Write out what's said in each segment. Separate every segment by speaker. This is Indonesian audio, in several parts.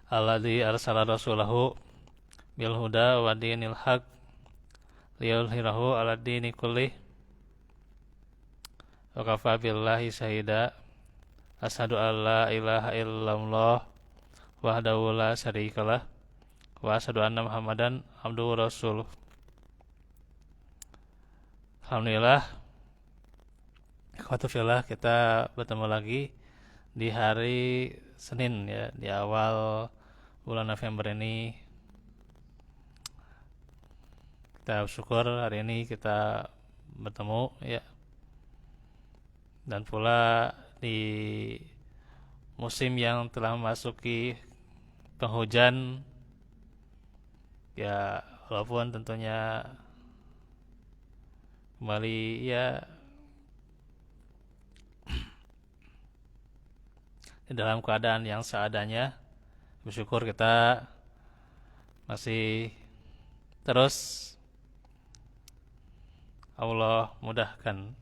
Speaker 1: Alladzi arsala rasulahu bil huda wa dinil haq liyudhhirahu 'alad dini kullih wa kafa billahi syahida. Asyhadu an la ilaha illallah wahdahu la syarikalah wa asyhadu anna Muhammadan abduhu rasuluh. Alhamdulillah, ikhwatu fillah, kita bertemu lagi di hari Senin ya, di awal bulan November ini. Kita bersyukur hari ini kita bertemu ya, dan pula di musim yang telah memasuki penghujan ya, walaupun tentunya kembali ya di dalam keadaan yang seadanya. Bersyukur kita masih terus Allah mudahkan.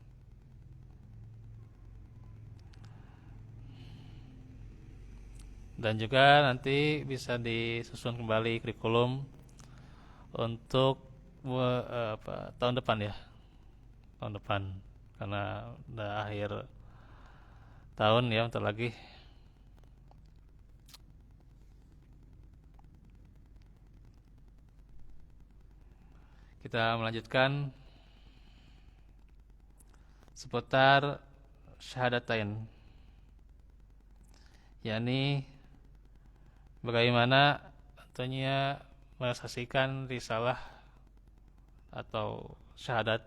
Speaker 1: Dan juga nanti bisa disusun kembali kurikulum untuk tahun depan ya, tahun depan, karena udah akhir tahun ya, bentar lagi. Kita melanjutkan seputar syahadatain, yakni bagaimana tentunya mensaksikan risalah atau syahadat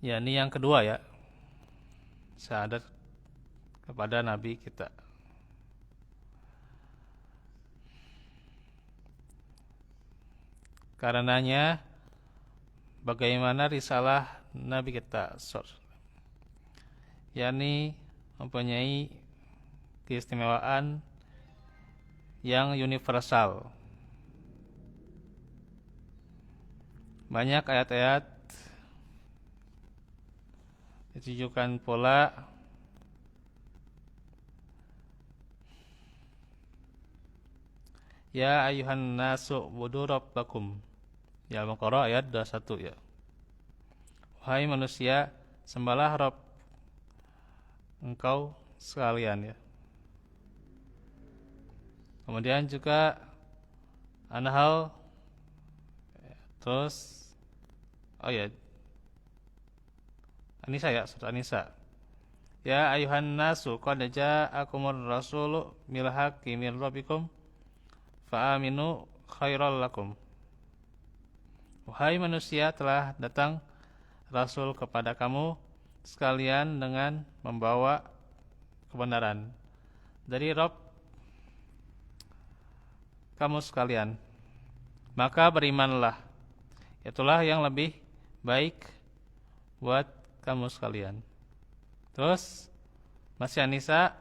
Speaker 1: yakni yang kedua ya, syahadat kepada Nabi kita. Karenanya bagaimana risalah Nabi kita yakni mempunyai keistimewaan yang universal. Banyak ayat-ayat ditujukan pula ya ayuhan nasu budu rabbakum ya, Al-Baqarah ayat 21 ya. Wahai manusia, sembahlah Rabb engkau sekalian ya. Kemudian juga An-Nahl, terus An-Nisa ya, surat An-Nisa. Ya ayuhan nasu qad ja'akumur rasulu bil haqqi min rabbikum fa aminu khairal lakum. Wahai manusia, telah datang Rasul kepada kamu sekalian dengan membawa kebenaran dari Rabb kamu sekalian, maka berimanlah, itulah yang lebih baik buat kamu sekalian. Terus masih An-Nisa,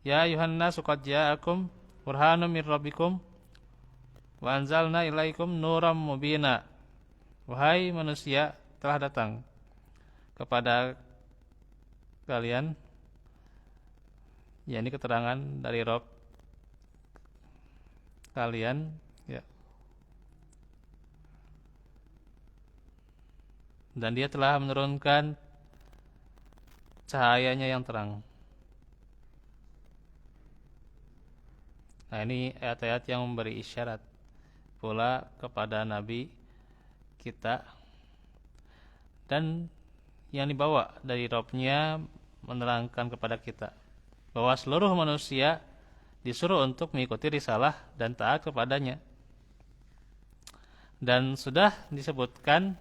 Speaker 1: ya ayuhan nasu qad ja'akum burhanun mir rabbikum wa anzalna ilaikum nuram mubina. Wahai manusia, telah datang kepada kalian yakni keterangan dari Rabb kalian ya, dan dia telah menurunkan cahayanya yang terang. Nah, ini ayat-ayat yang memberi isyarat pula kepada Nabi kita, dan yang dibawa dari Rabb-Nya menerangkan kepada kita bahwa seluruh manusia disuruh untuk mengikuti risalah dan taat kepadanya. Dan sudah disebutkan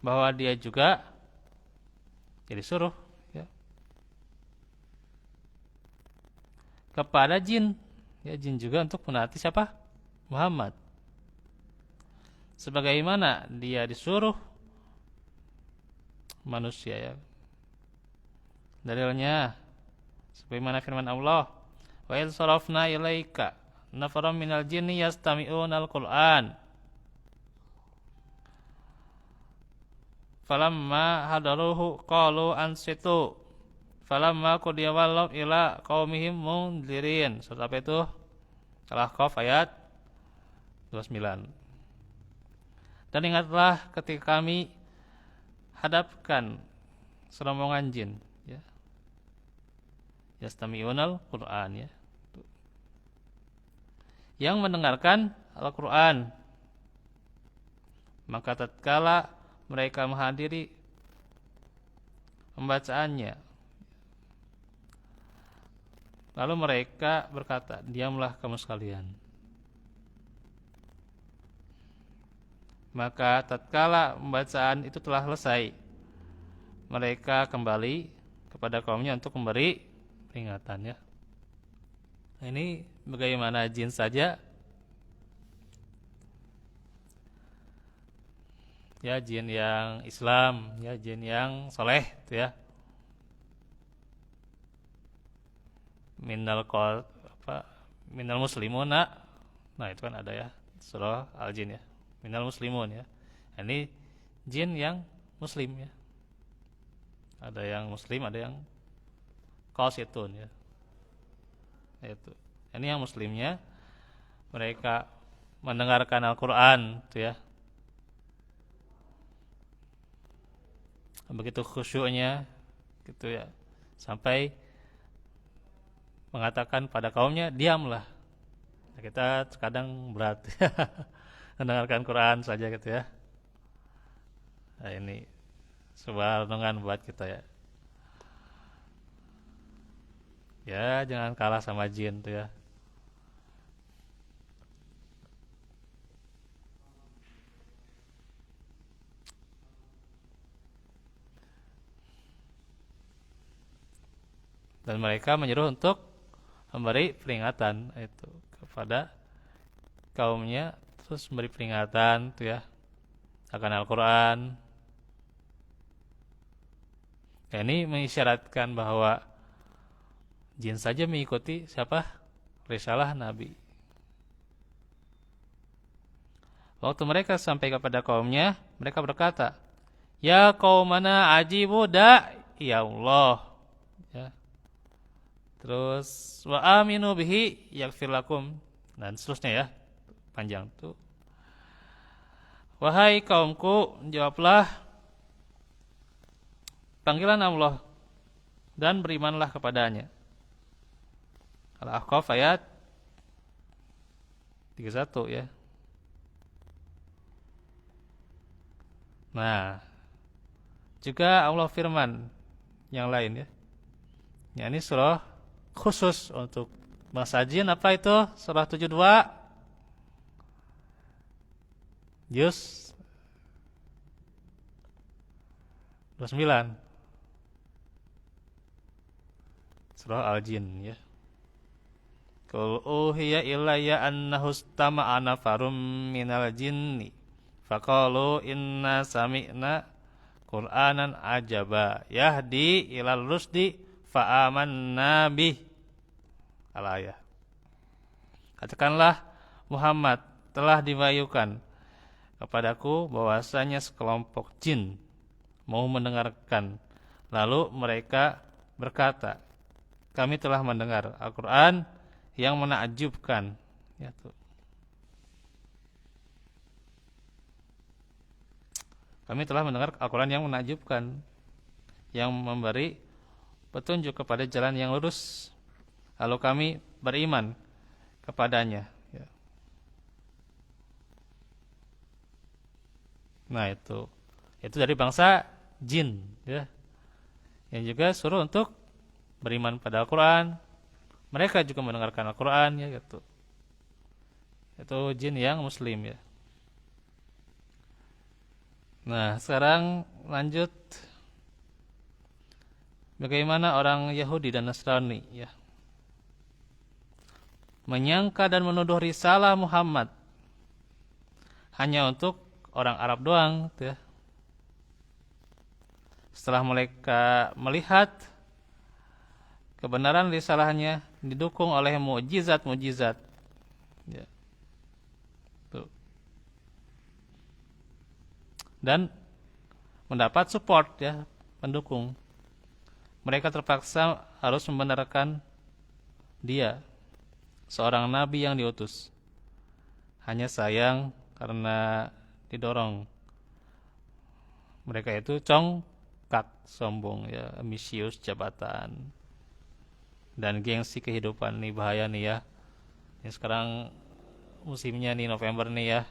Speaker 1: bahwa dia juga disuruh ya, kepada jin ya, jin juga untuk menaati siapa? Muhammad. Sebagaimana dia disuruh manusia ya. Dalilnya sebagaimana firman Allah, wa idh sarafna ilaika nafaram minal jinni yastami'unal Qur'an falamma hadaruhu qalu ansitu falamma qudiya wallaw ila qaumihim mundzirin. Surat apa itu? Al-Ahqaf ayat 29. Dan ingatlah ketika kami hadapkan serombongan jin, ya, yastami'unal Qur'an, ya, yang mendengarkan Al-Quran. Maka tatkala mereka menghadiri pembacaannya, lalu mereka berkata, diamlah kamu sekalian. Maka tatkala pembacaan itu telah selesai, mereka kembali kepada kaumnya untuk memberi peringatan, ya. Nah, ini bagaimana jin saja, ya, jin yang Islam, ya, jin yang soleh, gitu ya. Minal muslimuna. Nah, itu kan ada, ya, surah Al-Jin, ya. Minal muslimun, ya. Ini jin yang muslim, ya. Ada yang muslim, ada yang qasitun, ya. Itu. Ini yang muslimnya, mereka mendengarkan Al-Qur'an, itu, ya. Begitu khusyuknya, gitu, ya. Sampai mengatakan pada kaumnya, diamlah. Nah, kita kadang berat mendengarkan Quran saja, gitu, ya. Nah, ini sebuah renungan buat kita, ya. Ya, jangan kalah sama jin, tuh, ya. Dan mereka menyuruh untuk memberi peringatan itu kepada kaumnya, terus memberi peringatan, tuh, ya, akan Al-Quran. Ya, ini mengisyaratkan bahwa jin saja mengikuti siapa? Risalah Nabi. Waktu mereka sampai kepada kaumnya, mereka berkata, ya qaumana ajibu da'i Allah, ya. Terus wa aminu bihi yaghfir lakum, dan seterusnya, ya, panjang tuh. Wahai kaumku, jawablah panggilan Allah dan berimanlah kepadanya. Al-Ahqaf ayat 31, ya. Nah, juga Allah firman yang lain, ya. Ya, ini surah khusus untuk bangsa jin, apa itu? Surah 72 juz 29, surah Al-Jin, ya. Qul uhiya ilayya annahu istama'a nafarum minal jinni faqalu inna sami'na Qur'anan ajaba yahdi ilal rusdi fa'amanna bih. Al-ayah. Katakanlah, Muhammad, telah diwahyukan kepadaku bahwasanya sekelompok jin mau mendengarkan. Lalu mereka berkata, kami telah mendengar Al-Quran yang menakjubkan, ya, tuh. Kami telah mendengar Al-Quran yang menakjubkan, yang memberi petunjuk kepada jalan yang lurus. Lalu kami beriman kepadanya, ya. Nah, itu dari bangsa jin, ya. Yang juga suruh untuk beriman pada Al-Quran. Mereka juga mendengarkan Al-Quran, ya, gitu. Itu jin yang muslim, ya. Nah, sekarang lanjut, bagaimana orang Yahudi dan Nasrani, ya, menyangka dan menuduh risalah Muhammad hanya untuk orang Arab doang, ya. Setelah mereka melihat kebenaran risalahnya didukung oleh mukjizat-mukjizat, ya. Tuh. Dan mendapat support ya, pendukung. Mereka terpaksa harus membenarkan dia seorang nabi yang diutus. Hanya sayang karena didorong. Mereka itu congkak, sombong ya, ambisius jabatan dan gengsi kehidupan nih, bahaya nih ya. Ini sekarang musimnya nih November nih ya.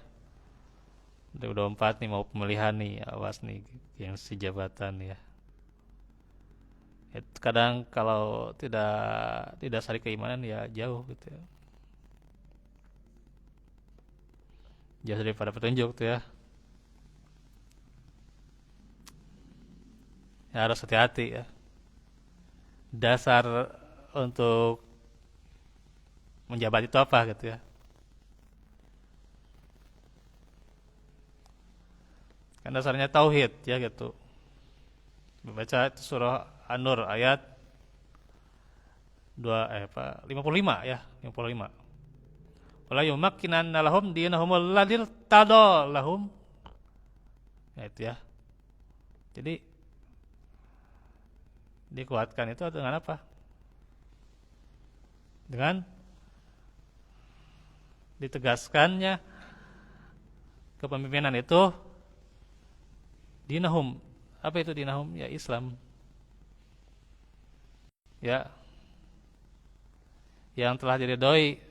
Speaker 1: 2024 nih mau pemilihan nih, awas nih gengsi jabatan ya. Kadang kalau tidak sari keimanan ya jauh gitu ya. Jauh daripada petunjuk tuh ya. Ya harus hati-hati ya. Dasar untuk menjabat itu apa gitu ya. Kan dasarnya tauhid ya gitu. Baca itu surah An-Nur ayat 55 ya, 55. Wala yumakkinanna lahum dinahumul ladzi tada lahum. Ya itu ya. Jadi dikuatkan itu dengan apa? Dengan ditegaskannya kepemimpinan itu dinahum. Apa itu dinahum? Ya Islam. Ya, yang telah diridhoi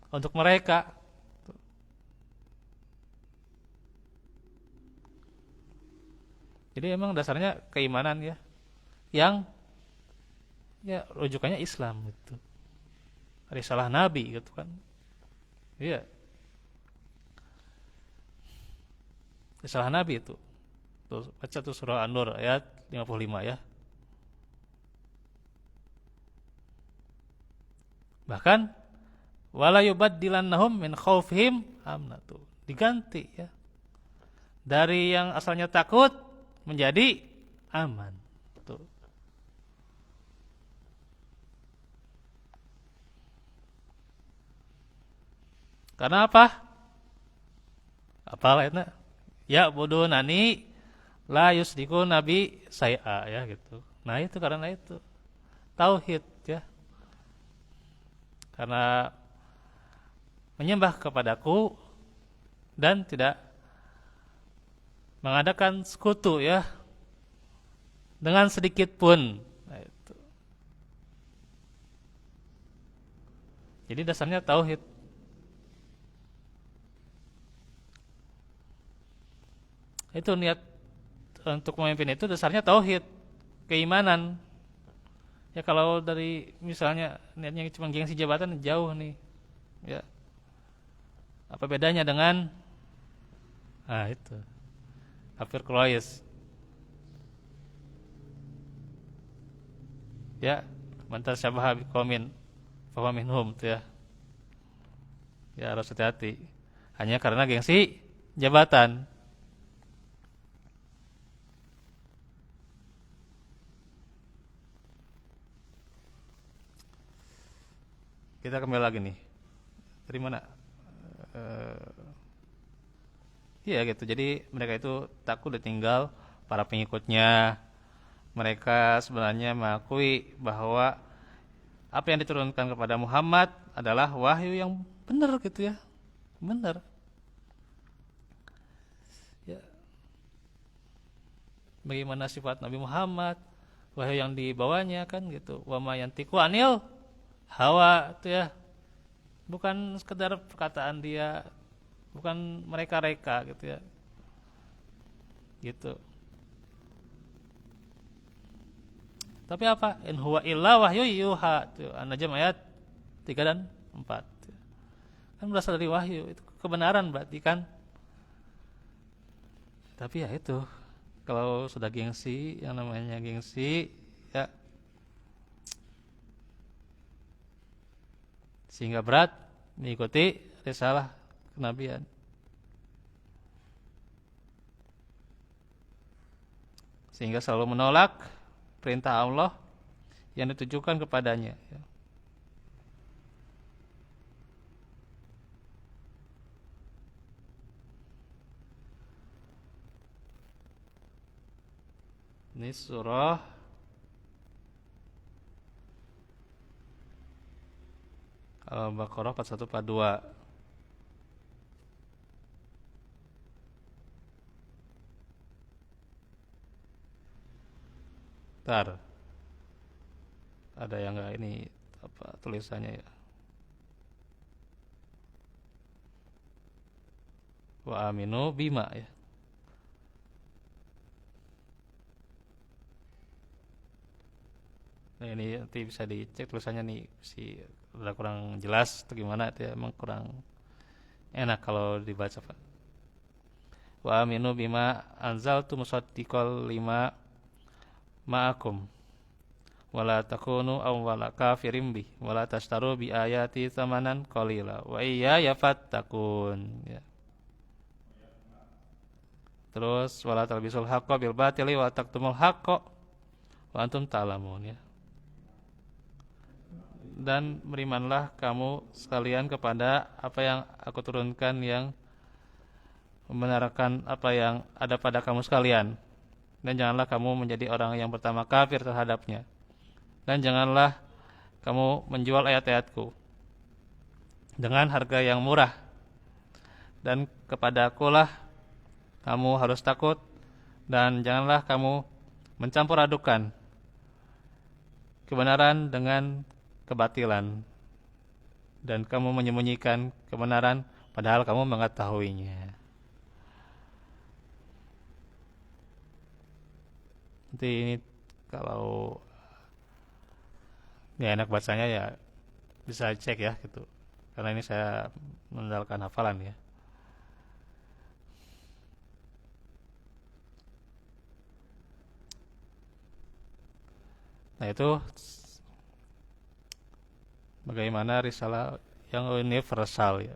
Speaker 1: untuk mereka. Jadi emang dasarnya keimanan ya, yang ya rujukannya Islam gitu. Risalah Nabi gitu kan. Iya, risalah Nabi itu. Tuh, baca tuh surah An-Nur ayat 55 ya. Bahkan wala yubaddilannahum min khaufihim amna tuh. Diganti ya. Dari yang asalnya takut menjadi aman. Tuh. Karena apa? Apalah itu? Ya bodoh nani la yusdiku nabi saya ya gitu. Nah itu karena itu tauhid ya. Karena menyembah kepadaku dan tidak mengadakan sekutu ya dengan sedikit pun. Nah, itu. Jadi dasarnya tauhid. Itu niat untuk memimpin itu dasarnya tauhid, keimanan. Ya kalau dari misalnya niatnya cuma gengsi jabatan jauh nih. Ya. Apa bedanya dengan itu kafir Quraisy? Ya, mantar syabaha biqaumin fahuwa minhum tuh ya. Ya harus hati-hati. Hanya karena gengsi jabatan. Kita kembali lagi nih. Dari mana? Iya gitu. Jadi mereka itu takut ditinggal para pengikutnya. Mereka sebenarnya mengakui bahwa apa yang diturunkan kepada Muhammad adalah wahyu yang benar gitu ya. Benar. Ya. Bagaimana sifat Nabi Muhammad? Wahyu yang dibawanya kan gitu. Wa ma yantiqu anil hawa itu ya. Bukan sekedar perkataan dia, bukan mereka-reka gitu ya. Gitu. Tapi apa? In huwa illa wahyu yuha. An-Najm ayat 3 dan 4. Kan berasal dari wahyu, itu kebenaran berarti kan. Tapi ya itu, kalau sudah gengsi, yang namanya gengsi ya sehingga berat mengikuti risalah kenabian. Sehingga selalu menolak perintah Allah yang ditujukan kepadanya. Ini surah Al-Baqarah 4142. Bentar, ada yang enggak ini apa tulisannya ya? Wa aminu bima ya. Nah, ini nanti bisa dicek tulisannya nih, si udah kurang jelas atau gimana itu ya, emang kurang enak kalau dibaca Pak. Wa aminu bima anzaltu musaddiqal lima ma'akum wala takunu awwala kafirin bi wala tashtaru bi ayati tsamanan qalila wa iyaya fattaqun ya. Terus wala talbisul haqqo bil batili wa taktumul haqqo wa antum ta'lamun ya. Dan berimanlah kamu sekalian kepada apa yang aku turunkan yang membenarkan apa yang ada pada kamu sekalian, dan janganlah kamu menjadi orang yang pertama kafir terhadapnya, dan janganlah kamu menjual ayat-ayatku dengan harga yang murah, dan kepadakulah kamu harus takut, dan janganlah kamu mencampur adukan kebenaran dengan kebatilan, dan kamu menyembunyikan kebenaran padahal kamu mengetahuinya. Nanti ini kalau nggak enak bacanya ya bisa cek ya gitu, karena ini saya mengandalkan hafalan ya. Nah itu bagaimana risalah yang universal ya.